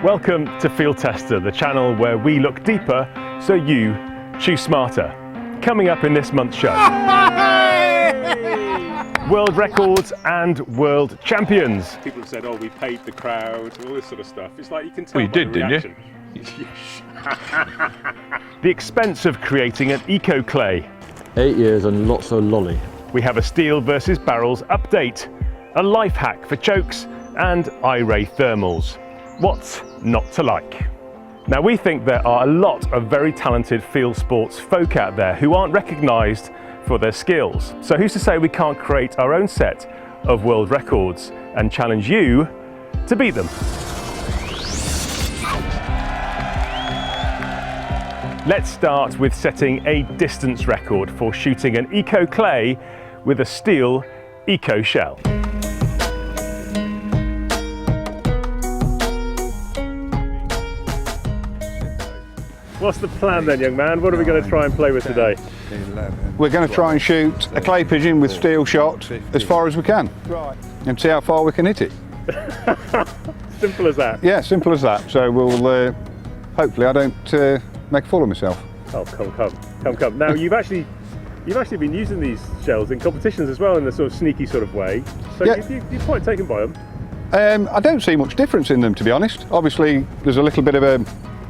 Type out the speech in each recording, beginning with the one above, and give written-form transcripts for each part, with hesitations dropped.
Welcome to Fieldtester, the channel where we look deeper so you choose smarter. Coming up in this month's show, world records and world champions. People have said, oh, we paid the crowd, all this sort of stuff. It's like you can tell Well, you did, didn't you? The expense of creating an eco clay. 8 years and lots of lolly. We have a steel versus barrels update, a life hack for chokes and I-ray thermals. What's not to like? Now, we think there are a lot of very talented field sports folk out there who aren't recognised for their skills. So who's to say we can't create our own set of world records and challenge you to beat them? Let's start with setting a distance record for shooting an eco clay with a steel eco shell. What's the plan then, young man? What are we going to try and play with today? 11, We're going to try and shoot a clay pigeon with steel shot 15, as far as we can. Right. And see how far we can hit it. Simple as that? Yeah, simple as that. So we'll, hopefully I don't make a fool of myself. Oh, come. Now, you've actually been using these shells in competitions as well in a sort of sneaky sort of way. So yeah. You're quite taken by them. I don't see much difference in them, to be honest. Obviously, there's a little bit of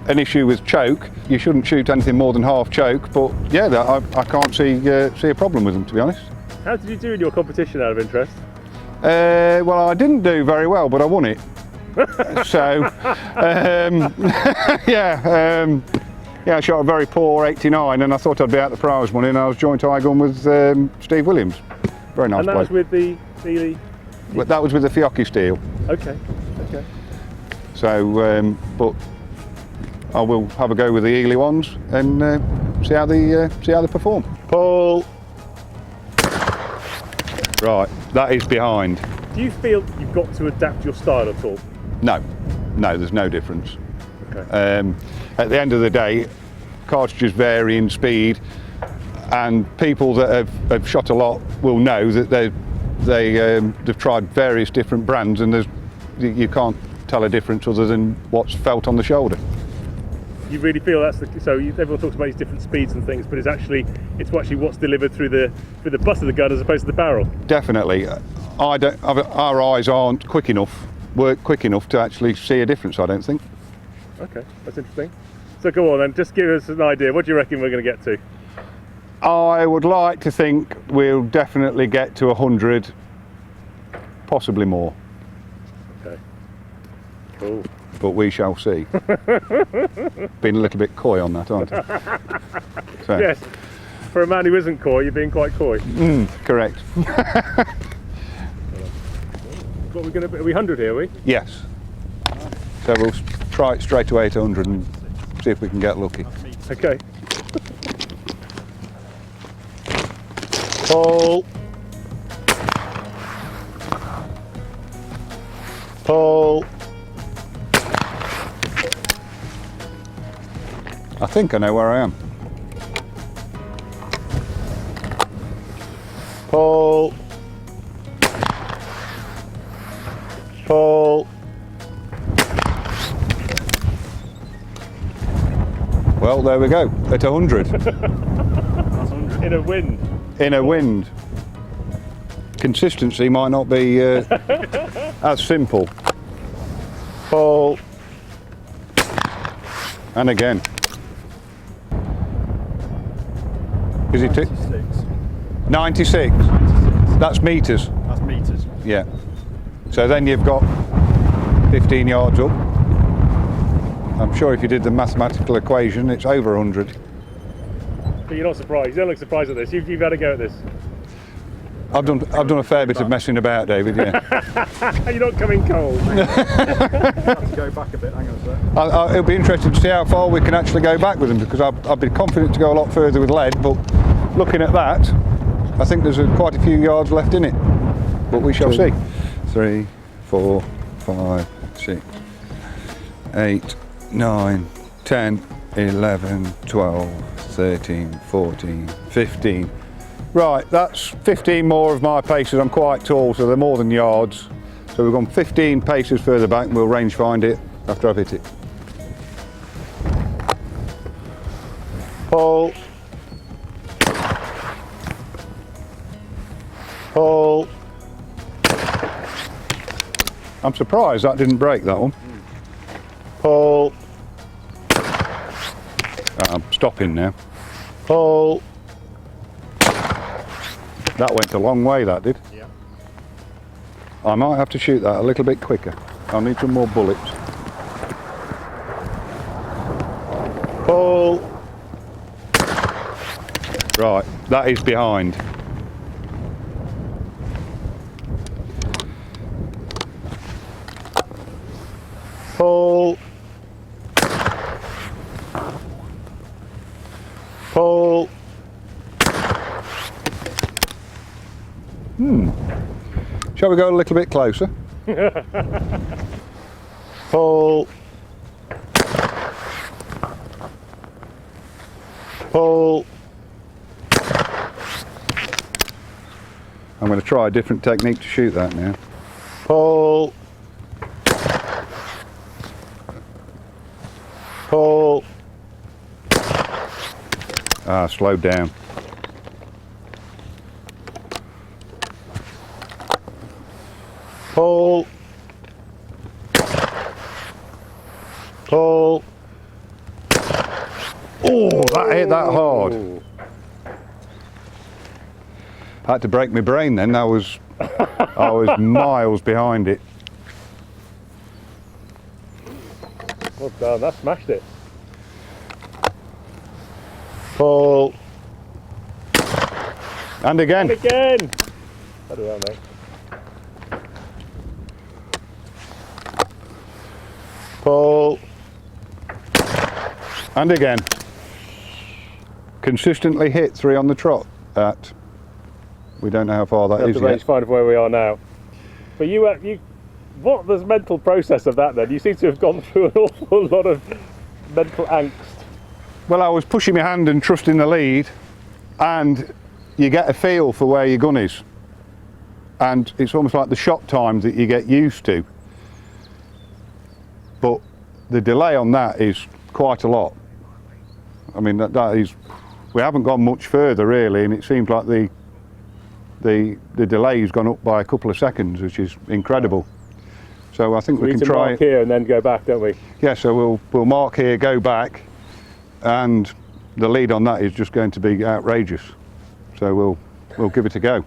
an issue with choke. You shouldn't shoot anything more than half choke, but yeah, I can't see a problem with them, to be honest. How did you do in your competition, out of interest? Well, I didn't do very well, but I won it. So, yeah, I shot a very poor 89, and I thought I'd be out the prize money, and I was joint eye gun with Steve Williams. Very nice. And that was with the Well, that was with the Fiocchi steel. Okay. So, but I will have a go with the Ely ones and see how they perform. Pull. Right, that is behind. Do you feel you've got to adapt your style at all? No, there's no difference. Okay. At the end of the day, cartridges vary in speed, and people that have shot a lot will know that they've tried various different brands, and you can't tell a difference other than what's felt on the shoulder. You really feel that's everyone talks about these different speeds and things, but it's actually what's delivered through the butt of the gun as opposed to the barrel. Definitely. Our eyes aren't work quick enough to actually see a difference, I don't think. Okay, that's interesting. So go on then, just give us an idea. What do you reckon we're going to get to? I would like to think we'll definitely get to 100, possibly more. Okay, cool. But we shall see. Been a little bit coy on that, aren't I? So. Yes, for a man who isn't coy, you're being quite coy. Correct. What we're going to be? Are we 100 here, are we? Yes. So we'll try it straight away to 100 and see if we can get lucky. Okay. Pull. Pull. I think I know where I am. Pull. Pull. Well, there we go, at 100. In a wind. In a wind. Consistency might not be as simple. Pull. And again. Is it 96? 96? That's metres? That's metres. Yeah. So then you've got 15 yards up. I'm sure if you did the mathematical equation, it's over 100. But you're not surprised. You don't look surprised at this. You've had a go at this. I've done a fair bit of messing about, David. Yeah. You're not coming cold. Have to go back a bit. Hang on a sec. It'll be interesting to see how far we can actually go back with them, because I've been confident to go a lot further with lead, but looking at that, I think there's quite a few yards left in it. But we shall see. 3, 4, 5, 6, 8, 9, 10, 11, 12, 13, 14, 15. Right, that's 15 more of my paces. I'm quite tall, so they're more than yards. So we've gone 15 paces further back and we'll range find it after I've hit it. Pull. Pull. I'm surprised that didn't break, that one. Pull. I'm stopping now. Pull. That went a long way, that did. Yeah. I might have to shoot that a little bit quicker. I'll need some more bullets. Pull. Right, that is behind. Pull. Pull. Shall we go a little bit closer? Pull. Pull. I'm going to try a different technique to shoot that now. Pull. Pull. Ah, slowed down. Pull. Pull. Oh, that hit that hard. I had to break my brain then. I was miles behind it. Well done, that smashed it. Pull. And again. And again! Bloody hell, mate. Pull. And again. Consistently hit 3 on the trot at, we don't know how far that is That's the range yet. find of where we are now. But what was the mental process of that then? You seem to have gone through an awful lot of mental angst. Well, I was pushing my hand and trusting the lead, and you get a feel for where your gun is. And it's almost like the shot times that you get used to. But the delay on that is quite a lot. I mean, that is, we haven't gone much further really, and it seems like the delay has gone up by a couple of seconds, which is incredible. So I think we can try mark here and then go back, don't we? Yeah, so we'll mark here, go back, and the lead on that is just going to be outrageous. So we'll give it a go.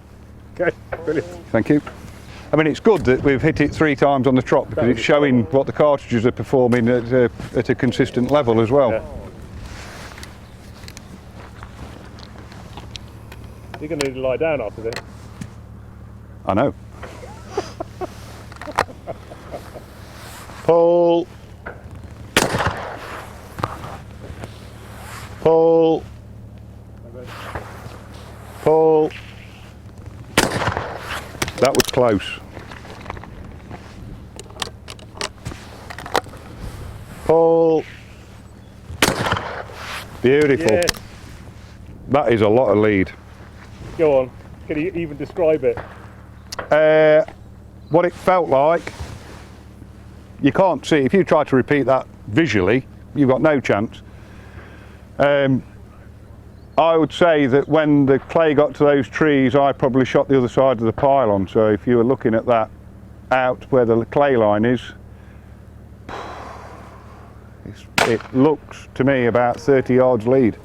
Okay, brilliant. Thank you. I mean, it's good that we've hit it 3 times on the trot, because it's showing what the cartridges are performing at a consistent level as well. Yeah. You're going to need to lie down after this. I know. Pull. Pull. Pull. That was close. Pull. Beautiful. Yes. That is a lot of lead. Go on. Can you even describe it? What it felt like, you can't see. If you try to repeat that visually, you've got no chance. I would say that when the clay got to those trees, I probably shot the other side of the pylon. So if you were looking at that out where the clay line is, it looks to me about 30 yards lead.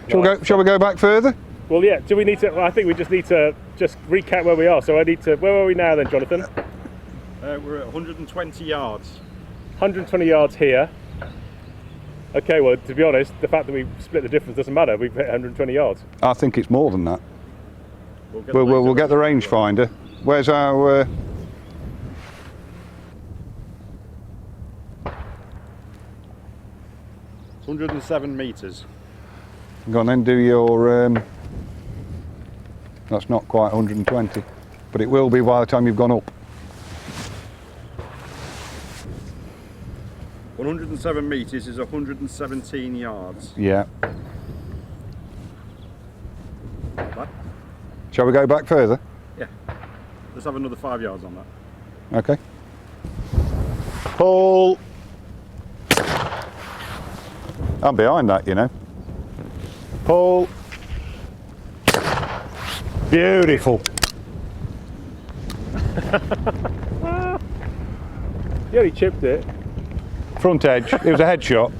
Shall we go back further? Well, yeah. Do we need to? I think we just need to just recap where we are. So I need to. Where are we now then, Jonathan? We're at 120 yards. 120 yards here. Okay. Well, to be honest, the fact that we split the difference doesn't matter. We've hit 120 yards. I think it's more than that. We'll get the rangefinder. Where's our? 107 metres. Go on then, do your. That's not quite 120, but it will be by the time you've gone up. 107 metres is 117 yards. Yeah. What? Shall we go back further? Yeah. Let's have another 5 yards on that. Okay. Pull. I'm behind that, you know. Pull. Beautiful. You only chipped it. Front edge. It was a headshot.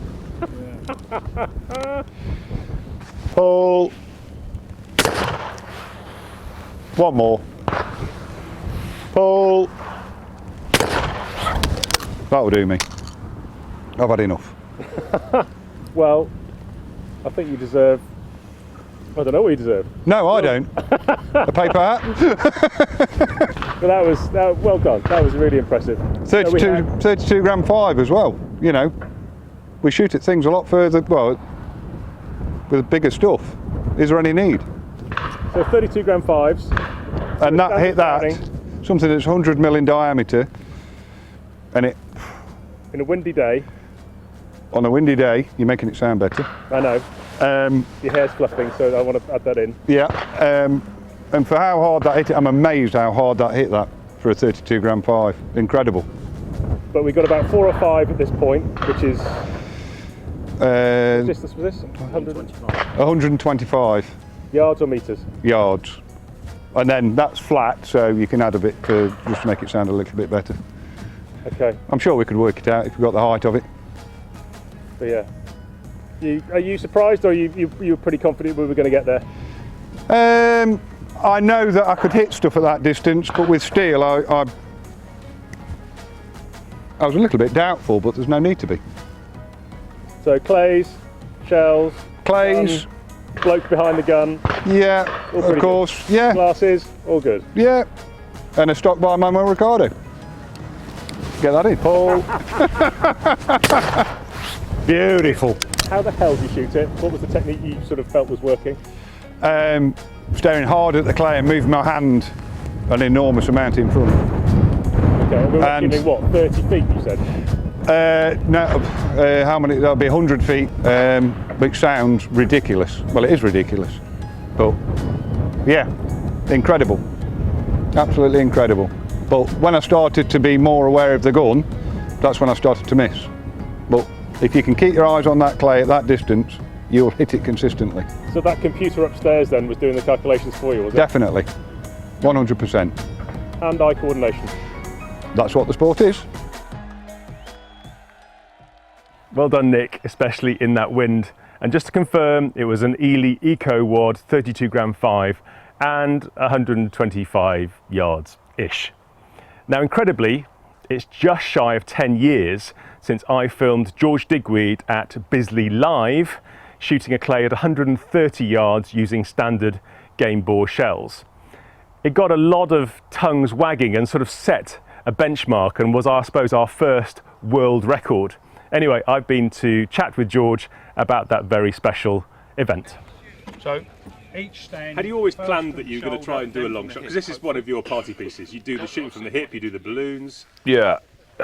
Pull. One more. Pull. That'll do me. I've had enough. Well, I think you deserve, I don't know what you deserve. No, I don't. A paper hat. But that was, well done. That was really impressive. 32 gram 5 as well, you know. We shoot at things a lot further, well, with bigger stuff. Is there any need? So 32 gram 5s. And that hit that, something that's 100 mil in diameter, and it... In a windy day. On a windy day, you're making it sound better. I know. Your hair's fluffing, so I want to add that in. Yeah, and for how hard that hit it, I'm amazed how hard that hit that for a 32 gram 5. Incredible. But we got about 4 or 5 at this point, which is... What distance was this? 125 yards or metres? Yards. And then that's flat, so you can add a bit to just to make it sound a little bit better. Okay. I'm sure we could work it out if we got the height of it. But yeah. Are you surprised, or you were pretty confident we were going to get there? I know that I could hit stuff at that distance, but with steel I was a little bit doubtful, but there's no need to be. So clays, shells, Clays, bloke behind the gun. yeah, of course, good. yeah. Glasses, all good. Yeah, and a stock by Manuel Ricardo. Get that in. Pull. Beautiful. How the hell did you shoot it? What was the technique you sort of felt was working? Staring hard at the clay and moving my hand an enormous amount in front. Okay, we're shooting what, 30 feet you said? No, how many? That'll be 100 feet, which sounds ridiculous. Well, it is ridiculous, but yeah, incredible, absolutely incredible. But when I started to be more aware of the gun, that's when I started to miss. But if you can keep your eyes on that clay at that distance, you'll hit it consistently. So that computer upstairs then was doing the calculations for you, was it? Definitely, 100%. Hand-eye coordination. That's what the sport is. Well done, Nick, especially in that wind. And just to confirm, it was an Ely Eco Wad 32 gram 5 and 125 yards-ish. Now, incredibly, it's just shy of 10 years since I filmed George Digweed at Bisley Live, shooting a clay at 130 yards using standard game bore shells. It got a lot of tongues wagging and sort of set a benchmark and was, I suppose, our first world record. Anyway, I've been to chat with George about that very special event. So each stand. Had you always planned that you were going to try and do a long shot? Because this is one of your party pieces. You do the shooting from the hip, you do the balloons. Yeah,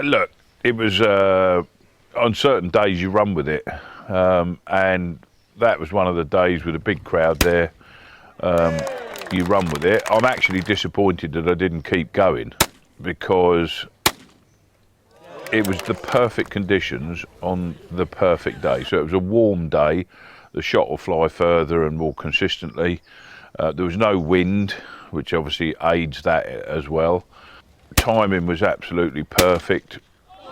look, it was on certain days you run with it, and that was one of the days with a big crowd there. You run with it. I'm actually disappointed that I didn't keep going, because it was the perfect conditions on the perfect day. So it was a warm day, the shot will fly further and more consistently. There was no wind, which obviously aids that as well. Timing was absolutely perfect.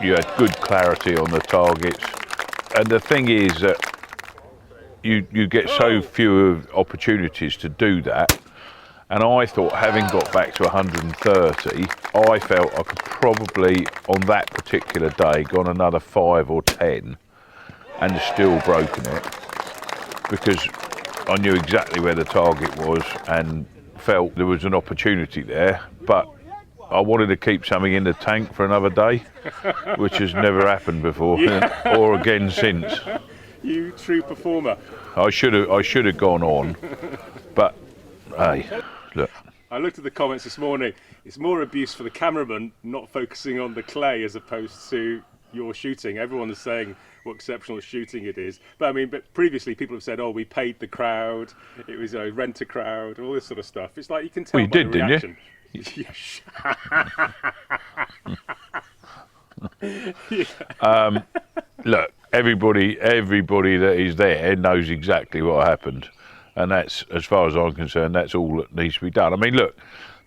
You had good clarity on the targets. And the thing is that you get so few opportunities to do that. And I thought, having got back to 130, I felt I could probably, on that particular day, gone another 5 or 10 and still broken it, because I knew exactly where the target was and felt there was an opportunity there. But I wanted to keep something in the tank for another day, which has never happened before, or again since. You true performer. I should have gone on, but hey. Look. I looked at the comments this morning. It's more abuse for the cameraman not focusing on the clay as opposed to your shooting. Everyone is saying what exceptional shooting it is. But I mean, previously people have said, oh, we paid the crowd. It was a rent a crowd, all this sort of stuff. It's like you can tell by the reaction. Look, everybody that is there knows exactly what happened, and that's, as far as I'm concerned, that's all that needs to be done. I mean, look,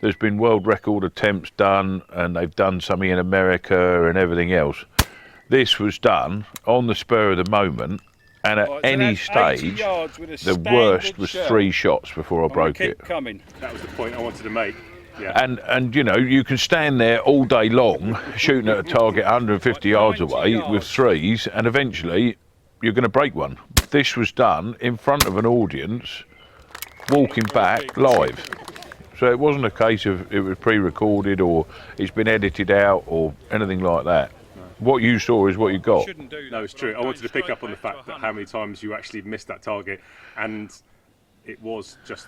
there's been world record attempts done, and they've done something in America and everything else. This was done on the spur of the moment, and at any stage, the worst was 3 shots before I broke it. Coming. That was the point I wanted to make. Yeah. And you know, you can stand there all day long shooting at a target 150 yards away with 3s, and eventually you're going to break one. This was done in front of an audience, walking back live. So it wasn't a case of it was pre-recorded or it's been edited out or anything like that. What you saw is what you got. No, it's true. I wanted to pick up on the fact that how many times you actually missed that target, and it was just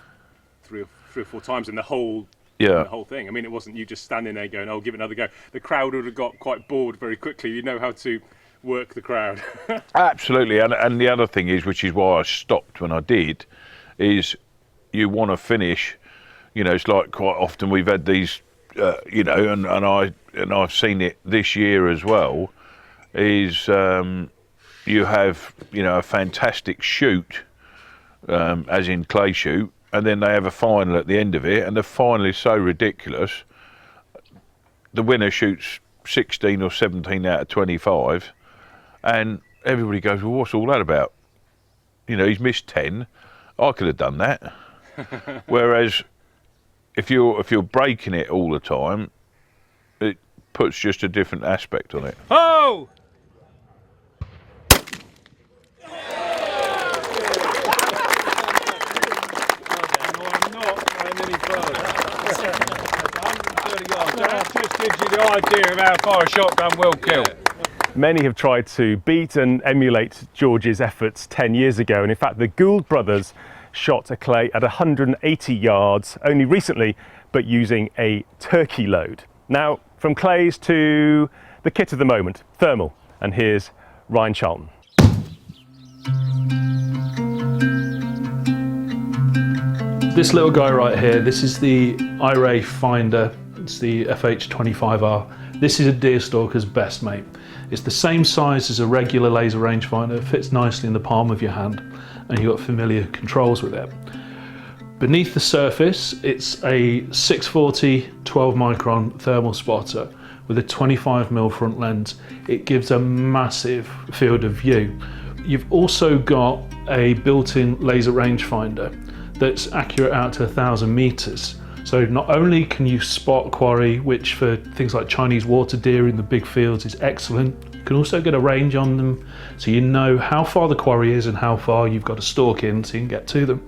three or four times in the whole thing. I mean, it wasn't you just standing there going, "Oh, give it another go." The crowd would have got quite bored very quickly. You know how to work the crowd. Absolutely, and the other thing is, which is why I stopped when I did, is you want to finish. You know, it's like quite often we've had these. You know, and I've seen it this year as well. Is you have, you know, a fantastic shoot, as in clay shoot, and then they have a final at the end of it, and the final is so ridiculous. The winner shoots 16 or 17 out of 25, and everybody goes, "Well, what's all that about?" You know, he's missed 10. I could have done that. Whereas if you're breaking it all the time, it puts just a different aspect on it. Oh! I'm not going any further. 130 yards. That just gives you the idea of how far a shotgun will kill. Many have tried to beat and emulate George's efforts 10 years ago, and in fact the Gould brothers shot a clay at 180 yards only recently, but using a turkey load. Now, from clays to the kit of the moment, thermal, and here's Ryan Charlton. This little guy right here, this is the iRay Finder. It's the FH25R. This is a deer stalker's best mate. It's the same size as a regular laser rangefinder, fits nicely in the palm of your hand, and you've got familiar controls with it. Beneath the surface, it's a 640 12 micron thermal spotter with a 25mm front lens. It gives a massive field of view. You've also got a built-in laser rangefinder that's accurate out to 1,000 meters. So not only can you spot quarry, which for things like Chinese water deer in the big fields is excellent, you can also get a range on them, so you know how far the quarry is and how far you've got to stalk in so you can get to them.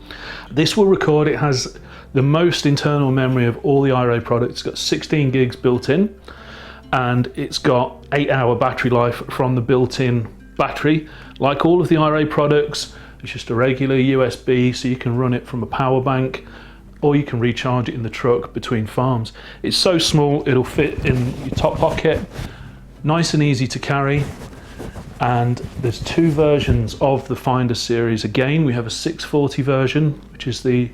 This will record, it has the most internal memory of all the iRay products. It's got 16 gigs built in, and it's got 8-hour battery life from the built-in battery. Like all of the iRay products, it's just a regular USB, so you can run it from a power bank, or you can recharge it in the truck between farms. It's so small, it'll fit in your top pocket, nice and easy to carry. And there's 2 versions of the Finder series. Again, we have a 640 version, which is the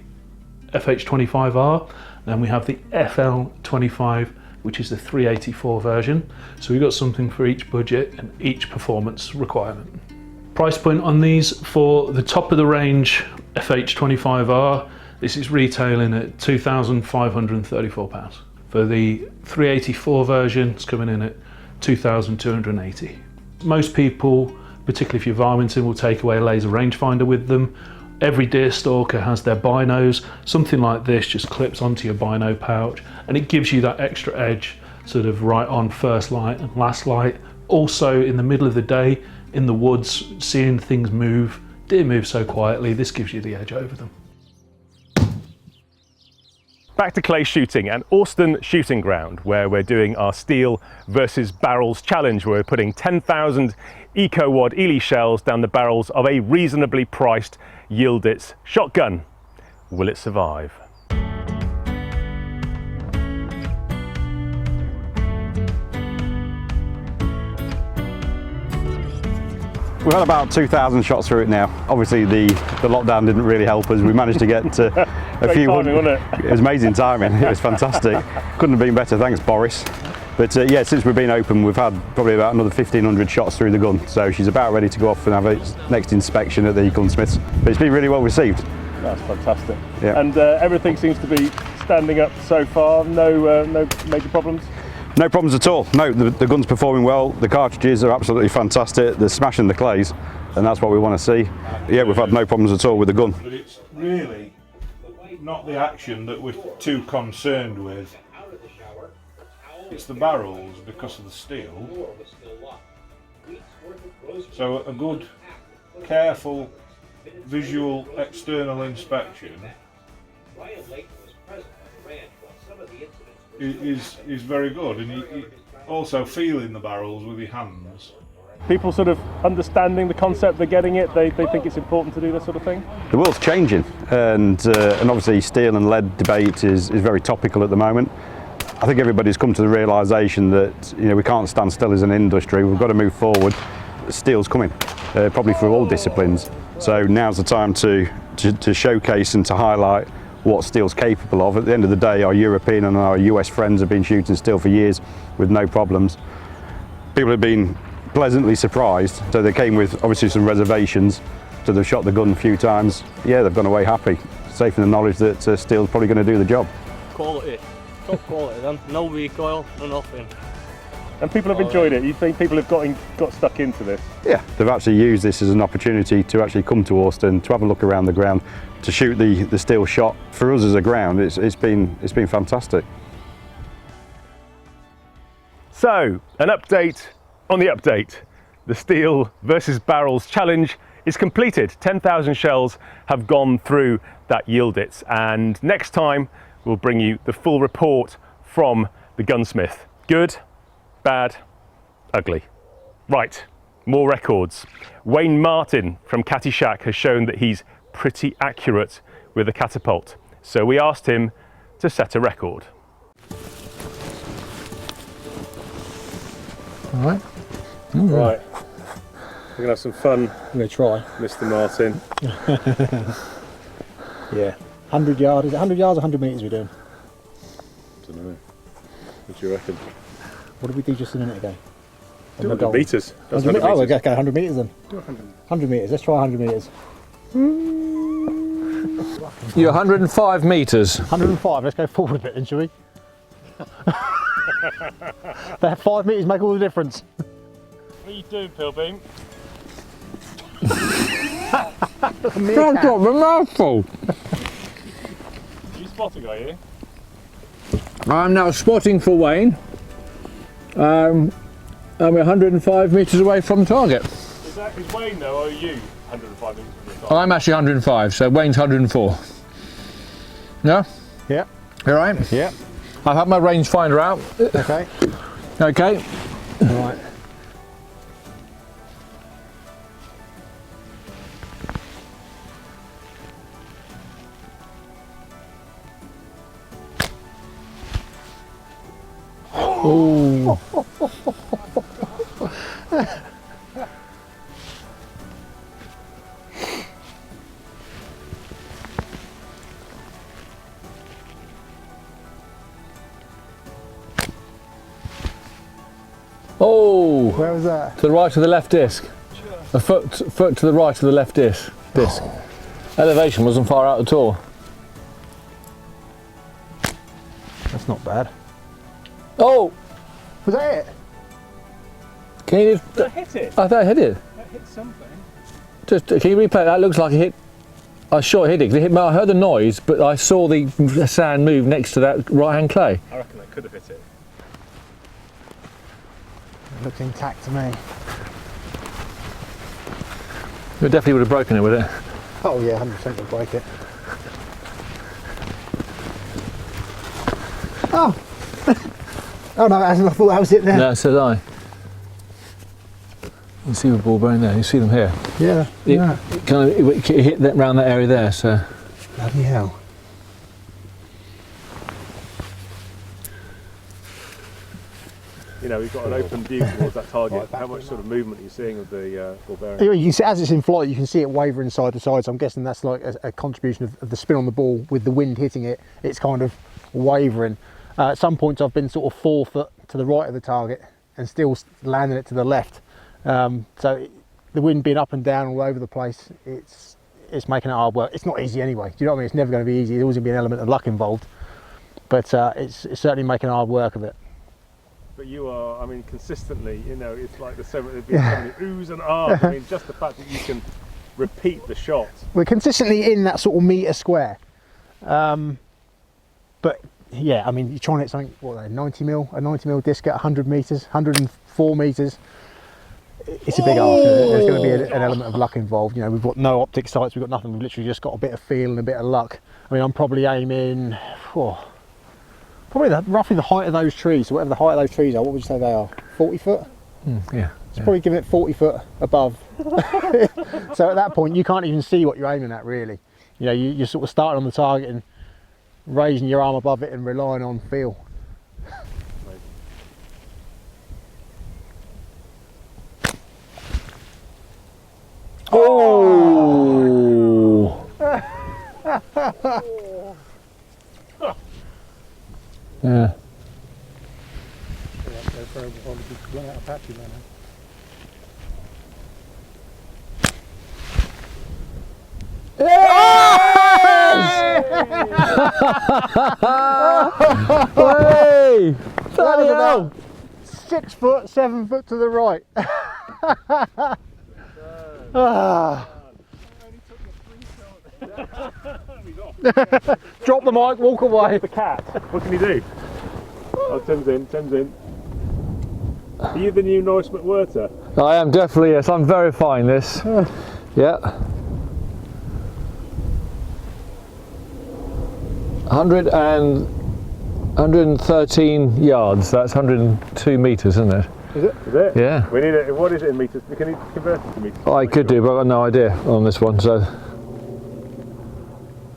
FH25R, then we have the FL25, which is the 384 version. So we've got something for each budget and each performance requirement. Price point on these for the top of the range FH25R, this is retailing at £2,534. For the 384 version, it's coming in at £2,280. Most people, particularly if you're varminting, will take away a laser rangefinder with them. Every deer stalker has their binos. Something like this just clips onto your bino pouch, and it gives you that extra edge, sort of right on first light and last light. Also in the middle of the day, in the woods, seeing things move, deer move so quietly, this gives you the edge over them. Back to clay shooting and Austin Shooting Ground, where we're doing our steel versus barrels challenge, where we're putting 10,000 EcoWad Ely shells down the barrels of a reasonably priced Yieldits shotgun. Will it survive? We've had about 2,000 shots through it now. Obviously the lockdown didn't really help us. We managed to get a few. Timing, wasn't it? It was amazing timing. It was fantastic. Couldn't have been better. Thanks, Boris. But yeah, since we've been open, we've had probably about another 1,500 shots through the gun. So she's about ready to go off and have its next inspection at the gunsmiths. But it's been really well received. That's fantastic. Yeah. And everything seems to be standing up so far. No major problems. No problems at all. No, the gun's performing well. The cartridges are absolutely fantastic. They're smashing the clays, and that's what we want to see. Yeah, we've had no problems at all with the gun. But it's really not the action that we're too concerned with. It's the barrels because of the steel. So a good, careful, visual external inspection is very good, and you also feeling the barrels with your hands. People sort of understanding the concept, they're getting it, they think it's important to do this sort of thing? The world's changing, and obviously steel and lead debate is very topical at the moment. I think everybody's come to the realisation that we can't stand still as an industry. We've got to move forward. Steel's coming, probably for all disciplines. So now's the time to showcase and to highlight what steel's capable of. At the end of the day, our European and our US friends have been shooting steel for years with no problems. People have been pleasantly surprised. So they came with obviously some reservations. So they've shot the gun a few times. Yeah, they've gone away happy, safe in the knowledge that steel's probably going to do the job. Quality, top quality then, no recoil, no nothing. And people have enjoyed it. You think people have got stuck into this? Yeah, they've actually used this as an opportunity to actually come to Austin, to have a look around the ground, to shoot the steel shot. For us as a ground, it's been fantastic. So, an update on the update. The steel versus barrels challenge is completed. 10,000 shells have gone through that Yieldits, and next time we'll bring you the full report from the gunsmith. Good, bad, ugly. Right, more records. Wayne Martin from Caddyshack has shown that he's pretty accurate with a catapult, so we asked him to set a record. All right. Right, we're gonna have some fun. I'm going to try. Mr. Martin. Yeah. 100 yards. Is it 100 yards or 100 metres we're doing? I don't know. What do you reckon? What did we do just a minute ago? 100 metres. That's 100 100 oh, metres. okay, 100 metres then. Do 100. 100 metres. Let's try 100 metres. You're 105 metres. 105. Let's go forward a bit then, shall we? That 5 metres make all the difference. What are you doing, Pilbeam? I've got the mouthful. You spotting, are you? I'm now spotting for Wayne. And we're 105 metres away from target. Is Wayne though, or are you 105 metres from the target? I'm actually 105, so Wayne's 104. Yeah? Yeah. You alright? Yeah. I've had my rangefinder out. Okay. Okay. Right. Oh. Oh. Where was that? To the right of the left disc. A foot to the right of the left disc. Elevation wasn't far out at all. That's not bad. Oh! Was that it? Can you Did I hit it? I thought I hit it. That hit something. Just can you replay that? Looks like it hit. I sure hit it. 'Cause it hit. I heard the noise, but I saw the sand move next to that right-hand clay. I reckon I could have hit it. It looks intact to me. You definitely would have broken it with it. Oh yeah, 100% will break it. Oh! Oh no, it hasn't. I thought that was it there. No, so did I. You see the ball bearing there. You see them here. Yeah. Yeah. It kind of it hit that round that area there. So. Bloody hell. You know, we've got an open view towards that target. How much sort of movement are you seeing of the ball bearing? You can see, as it's in flight, you can see it wavering side to side. So I'm guessing that's like a contribution of the spin on the ball with the wind hitting it. It's kind of wavering. At some points, I've been sort of 4 foot to the right of the target and still landing it to the left. So the wind being up and down all over the place, it's making it hard work. It's not easy anyway. Do you know what I mean? It's never going to be easy. There's always going to be an element of luck involved, but it's certainly making hard work of it. But you are, I mean, consistently, you know, it's like there's so many oohs and ahs. I mean, just the fact that you can repeat the shot. We're consistently in that sort of metre square. But yeah, I mean, you're trying to hit something, what are they, 90 mil, a 90 mil disc at 100 metres, 104 metres. It's a big ask. There's going to be an element of luck involved. You know, we've got no optic sights, we've got nothing. We've literally just got a bit of feel and a bit of luck. I mean, I'm probably aiming, probably roughly the height of those trees. So whatever the height of those trees are, what would you say they are? 40 foot? Yeah. It's probably giving it 40 foot above. So at that point, you can't even see what you're aiming at, really. You know, you're sort of starting on the target and raising your arm above it and relying on feel. Oh! Yeah. Hey! Bloody hell! 6 foot, 7 foot to the right. Drop the mic, walk away. The cat. What can you do? Oh, Tim's in. Are you the new Norris McWhirter? I am definitely, yes, I'm verifying this. Yeah. 113 yards, that's 102 metres, isn't it? Is it? Yeah. We need it. What is it in metres? Can you convert it to metres? I could do, but I've got no idea on this one. So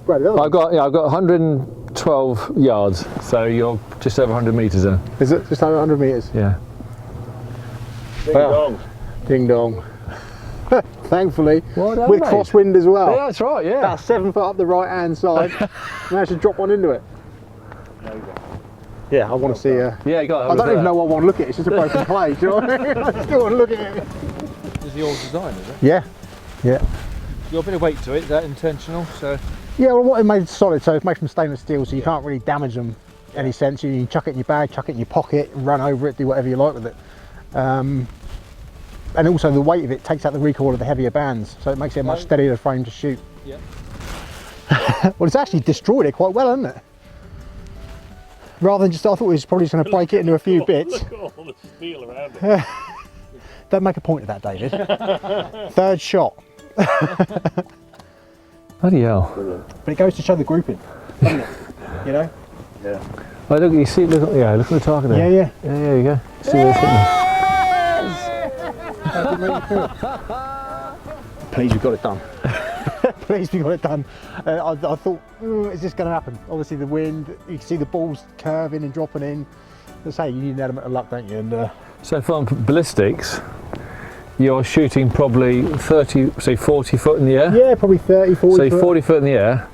I've got 112 yards. So you're just over 100 metres then. Is it just over 100 metres? Yeah. Ding dong. Ding dong. Thankfully, Well done, with mate. crosswind as well. Yeah, that's right. Yeah. About 7 foot up the right hand side. Managed to drop one into it. Yeah, I want to see. Yeah, you got. I don't even know what I want to look at. It's just a broken play. Do you know what I mean? I still want to look at it. Is the old design, is it? Yeah. Got a bit of weight to it. Is that intentional? So. Yeah, well, what it made solid, so it's made from stainless steel, so you can't really damage them any sense. You can chuck it in your bag, chuck it in your pocket, run over it, do whatever you like with it. And also the weight of it takes out the recoil of the heavier bands, so it makes it a much steadier frame to shoot. Yeah. Well, it's actually destroyed it quite well, hasn't it? Rather than just, I thought it was probably just going to break it into a few bits. Look at all the steel around it. Don't make a point of that, David. Third shot. Bloody hell. But it goes to show the grouping, doesn't it? You know? Yeah. Oh, look, you see, look at the target there. Yeah. Yeah, there you go. See where it's hitting. Please, we got it done. Please, we got it done. I thought, is this going to happen? Obviously, the wind, you can see the balls curving and dropping in. As I say, you need an element of luck, don't you? And So from ballistics, you're shooting probably 30, say 40 foot in the air? yeah, probably 30, 40 So foot. 40 foot in the air,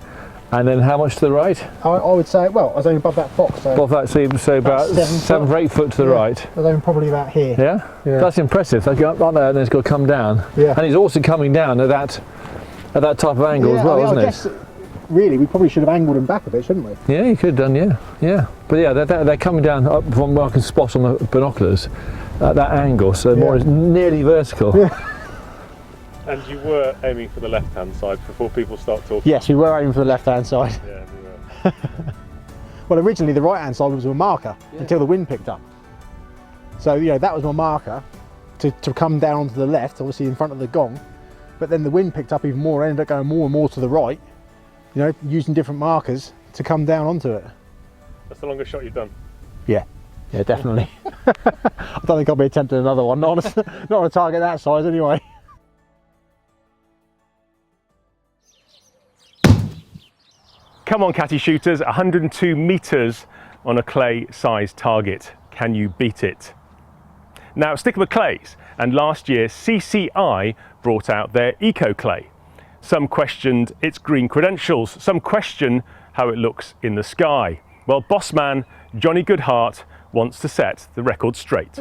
and then how much to the right? I would say, well, I was only above that box, so Well, that's so about 7 or 8 foot to the right. I was only probably about here. Yeah? That's impressive. They go up like that and then it's got to come down. Yeah. And it's also coming down at that type of angle as well, I isn't I it? guess, really, we probably should have angled them back a bit, shouldn't we? Yeah, you could have done, yeah. But yeah, they're coming down up from what I can spot on the binoculars at that angle, so more nearly vertical. Yeah. And you were aiming for the left-hand side before people start talking. Yes, we were aiming for the left-hand side. Yeah, we were. Well, originally the right-hand side was a marker until the wind picked up. So, you know, that was my marker to come down onto the left, obviously in front of the gong. But then the wind picked up even more, ended up going more and more to the right, you know, using different markers to come down onto it. That's the longest shot you've done. Yeah, definitely. I don't think I'll be attempting another one, not on a target that size anyway. Come on, catty shooters, 102 metres on a clay-sized target. Can you beat it? Now, stick with clays, and last year CCI brought out their Eco Clay. Some questioned its green credentials, some question how it looks in the sky. Well, boss man Johnny Goodhart wants to set the record straight.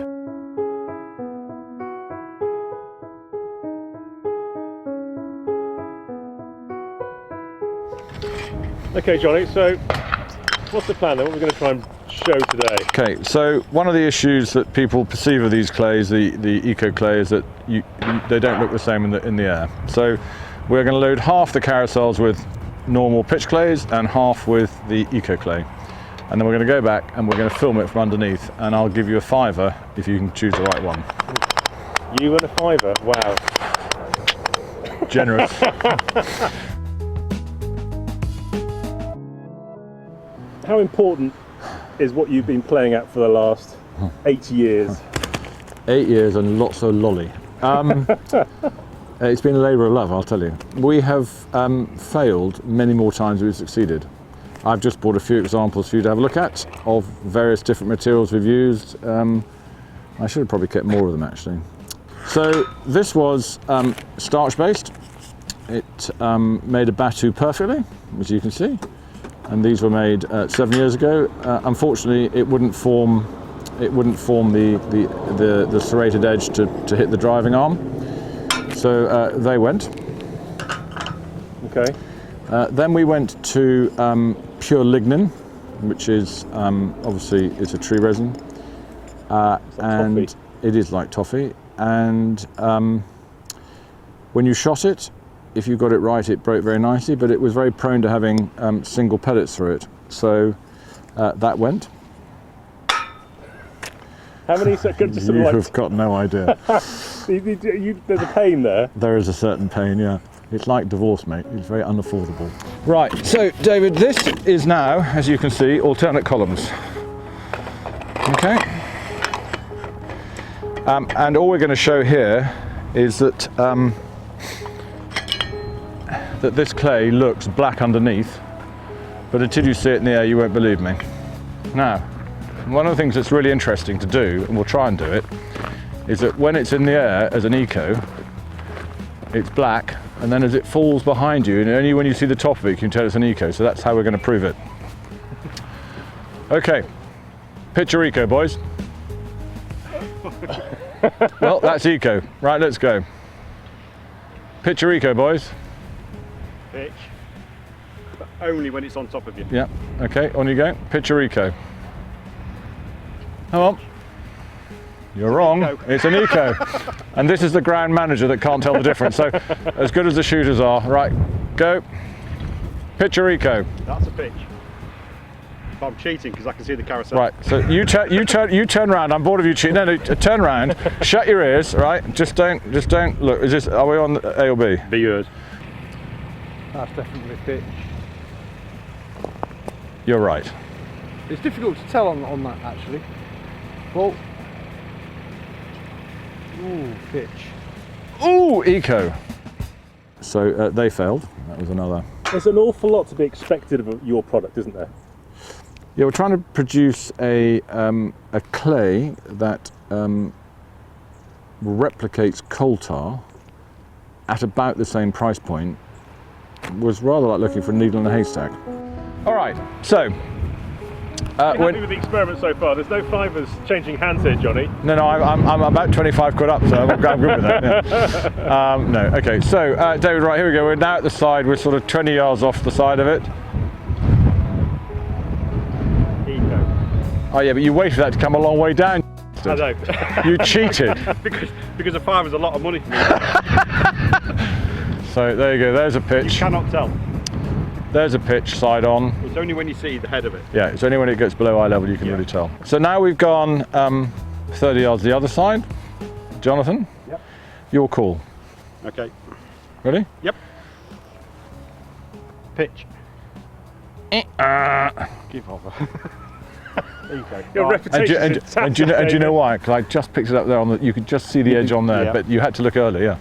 Okay, Johnny, so what's the plan then? What are we going to try and show today? Okay, so one of the issues that people perceive of these clays, the eco clay, is that they don't look the same in the air. So we're going to load half the carousels with normal pitch clays and half with the eco clay. And then we're going to go back and we're going to film it from underneath, and I'll give you a £5 if you can choose the right one. You and a £5? Wow. Generous. How important is what you've been playing at for the last 8 years? 8 years and lots of lolly. It's been a labour of love, I'll tell you. We have failed many more times than we've succeeded. I've just brought a few examples for you to have a look at of various different materials we've used. I should have probably kept more of them actually. So this was starch based. It made a batu perfectly, as you can see. And these were made 7 years ago. Unfortunately, it wouldn't form the serrated edge to hit the driving arm. So they went. Okay. Then we went to pure lignin, which is obviously it's a tree resin, and toffee. It is like toffee. And when you shot it, if you got it right, it broke very nicely, but it was very prone to having single pellets through it. So that went. How many seconds? You have got no idea. There's a pain there. There is a certain pain, yeah. It's like divorce, mate. It's very unaffordable. Right, so David, this is now, as you can see, alternate columns. Okay. And all we're going to show here is that that this clay looks black underneath, but until you see it in the air, you won't believe me. Now, one of the things that's really interesting to do, and we'll try and do it, is that when it's in the air as an eco, it's black, and then as it falls behind you, and only when you see the top of it, you can tell it's an eco, so that's how we're going to prove it. Okay, picture eco, boys. Well, that's eco. Right, let's go. Picture eco, boys. Pitch. But only when it's on top of you. Yeah, okay, on you go. Picture eco. Come on. You're wrong, it's an eco. And this is the ground manager that can't tell the difference. So, as good as the shooters are, right, go. Picture eco. That's a pitch. But I'm cheating because I can see the carousel. Right, so you turn round. I'm bored of you cheating. No, turn round. Shut your ears, right? Just don't look. Is this? Are we on A or B? Be yours. That's definitely a pitch. You're right. It's difficult to tell on that actually. Well, ooh, pitch. Ooh, eco. So they failed. That was another. There's an awful lot to be expected of your product, isn't there? Yeah, we're trying to produce a clay that replicates coal tar at about the same price point. Was rather like looking for a needle in a haystack. All right, so. You happy with the experiment so far? There's no fivers changing hands here, Johnny. No, I'm about 25 quid up, so I'm good with that. Yeah. No, okay. So David, right, here we go. We're now at the side. We're sort of 20 yards off the side of it. Oh yeah, but you waited for that to come a long way down. I know. You cheated. because a fiver's a lot of money for me. So there you go. There's a pitch. You cannot tell. There's a pitch side on. It's only when you see the head of it. Yeah, it's only when it gets below eye level you can really tell. So now we've gone 30 yards the other side. Jonathan, yep. Your call. Okay. Ready? Yep. Pitch. Give off. Your reputation is and do you know why? Because I just picked it up there on the. You could just see the edge on there, but you had to look earlier.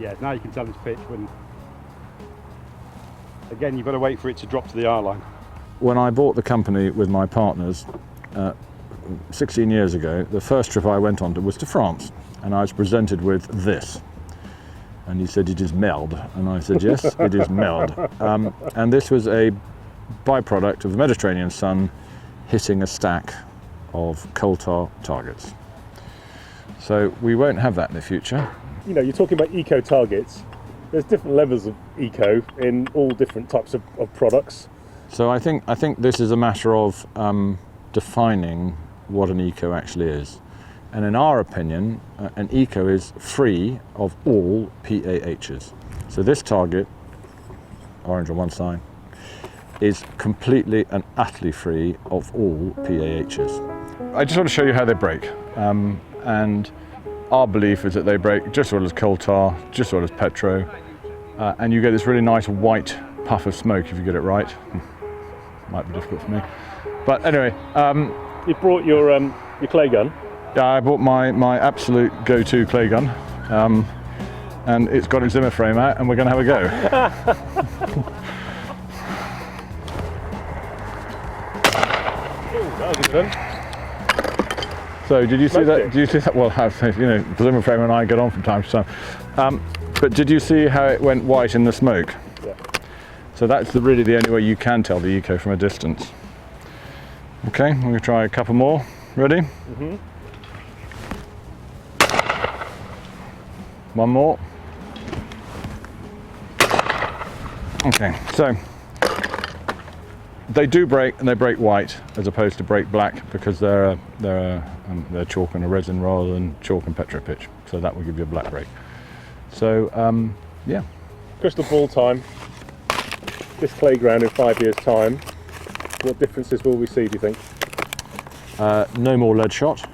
Yeah, now you can tell it's pitch when. Again, you've got to wait for it to drop to the eye line. When I bought the company with my partners 16 years ago, the first trip I went on was to France, and I was presented with this. And he said, "It is meld," and I said, "Yes, it is meld." And this was a byproduct of the Mediterranean sun hitting a stack of coal tar targets. So we won't have that in the future. You know, you're talking about eco targets. There's different levels of eco in all different types of products. So I think this is a matter of defining what an eco actually is. And in our opinion, an eco is free of all PAHs. So this target, orange on one side, is completely and utterly free of all PAHs. I just want to show you how they break. And our belief is that they break just as well as coal tar, just as well as petro, and you get this really nice white puff of smoke if you get it right. Might be difficult for me. But anyway. You brought your clay gun. Yeah, I bought my absolute go-to clay gun. And it's got its Zimmer frame out and we're going to have a go. That was a good one. So did you see that? Did you see that? Well, you know, the Zimmer frame and I get on from time to time. But did you see how it went white in the smoke? Yeah. So that's really the only way you can tell the eco from a distance. Okay, I'm going to try a couple more. Ready? Mm-hmm. One more. Okay, so they do break, and they break white as opposed to break black because they're chalk and a resin rather than chalk and petro pitch. So that will give you a black break. So yeah. Crystal ball time. This playground in 5 years' time. What differences will we see, do you think? No more lead shot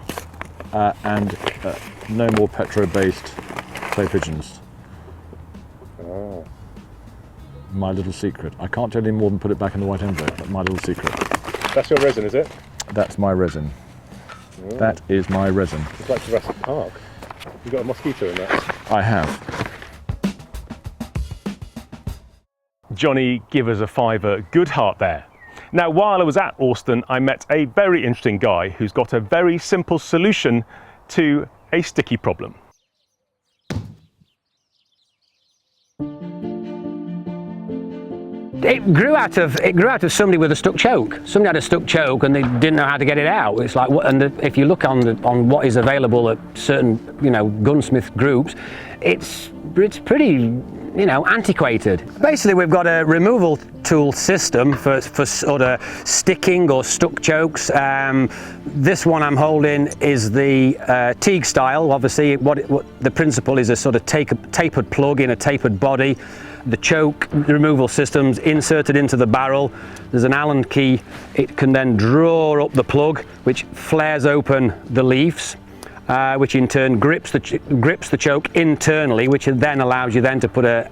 and no more petro-based clay pigeons. Oh. My little secret. I can't tell you more than put it back in the white envelope, but my little secret. That's your resin, is it? That's my resin. Oh. That is my resin. It's like Jurassic Park. You've got a mosquito in that. I have. Johnny, give us a fiver, good heart there. Now, while I was at Austin, I met a very interesting guy who's got a very simple solution to a sticky problem. It grew out of somebody with a stuck choke. Somebody had a stuck choke and they didn't know how to get it out. It's like, if you look on what is available at certain, gunsmith groups, it's pretty, antiquated. Basically, we've got a removal tool system for sort of sticking or stuck chokes. This one I'm holding is the Teague style. Obviously, what the principle is a sort of tapered plug in a tapered body. The choke removal system's inserted into the barrel. There's an Allen key. It can then draw up the plug, which flares open the leaves, which in turn grips the choke internally, which then allows you then to put a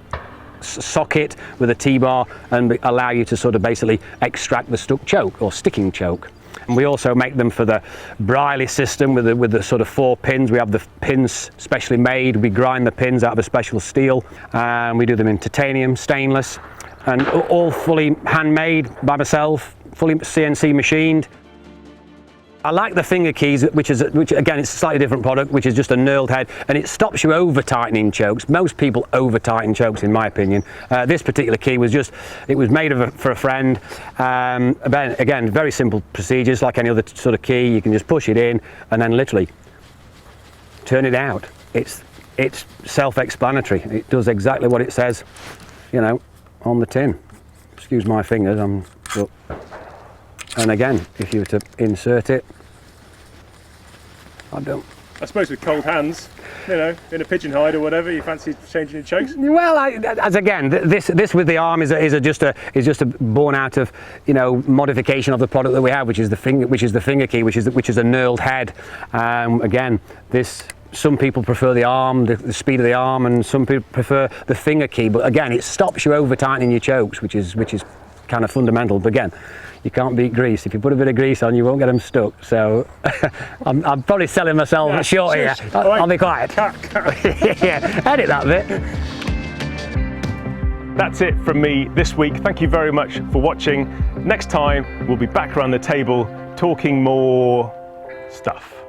socket with a T-bar and allow you to sort of basically extract the stuck choke or sticking choke. And we also make them for the Briley system with the sort of 4 pins. We have the pins specially made. We grind the pins out of a special steel, and we do them in titanium, stainless, and all fully handmade by myself, fully CNC machined. I like the finger keys, which again, it's a slightly different product, which is just a knurled head, and it stops you over tightening chokes. Most people over tighten chokes, in my opinion. This particular key was made for a friend. Again, very simple procedures, like any other sort of key. You can just push it in and then literally turn it out. It's self-explanatory. It does exactly what it says, on the tin. Excuse my fingers. And again, if you were to insert it, I suppose with cold hands, in a pigeon hide or whatever, you fancy changing your chokes? Well, this with the arm is just born out of modification of the product that we have, which is the finger key, which is a knurled head. Again, some people prefer the arm, the speed of the arm, and some people prefer the finger key. But again, it stops you over tightening your chokes, which is kind of fundamental. But again, you can't beat grease. If you put a bit of grease on, you won't get them stuck. So I'm probably selling myself short here. I'll be quiet. Yeah, edit that bit. That's it from me this week. Thank you very much for watching. Next time, we'll be back around the table talking more stuff.